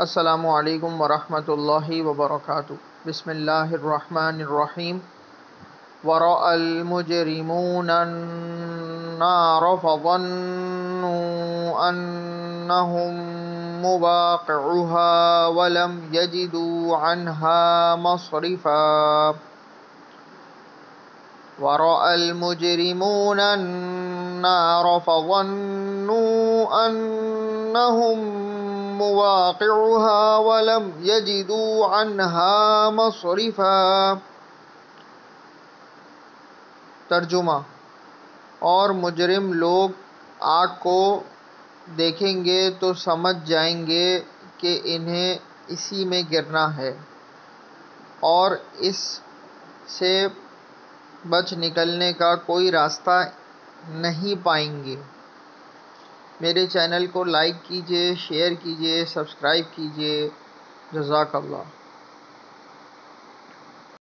السلام علیکم ورحمۃ اللہ وبرکاتہ۔ بسم اللہ الرحمن الرحیم۔ ورأى المجرمون النار فظنوا أنهم مواقعها ولم يجدوا عنها مصرفا۔ ورأى المجرمون النار فظنوا أنهم مواقعها ولم يجدوا عنها مصرفا۔ ترجمہ: اور مجرم لوگ آگ کو دیکھیں گے تو سمجھ جائیں گے کہ انہیں اسی میں گرنا ہے اور اس سے بچ نکلنے کا کوئی راستہ نہیں پائیں گے۔ میرے چینل کو لائک کیجیے، شیئر کیجیے، سبسکرائب کیجیے۔ جزاک اللہ۔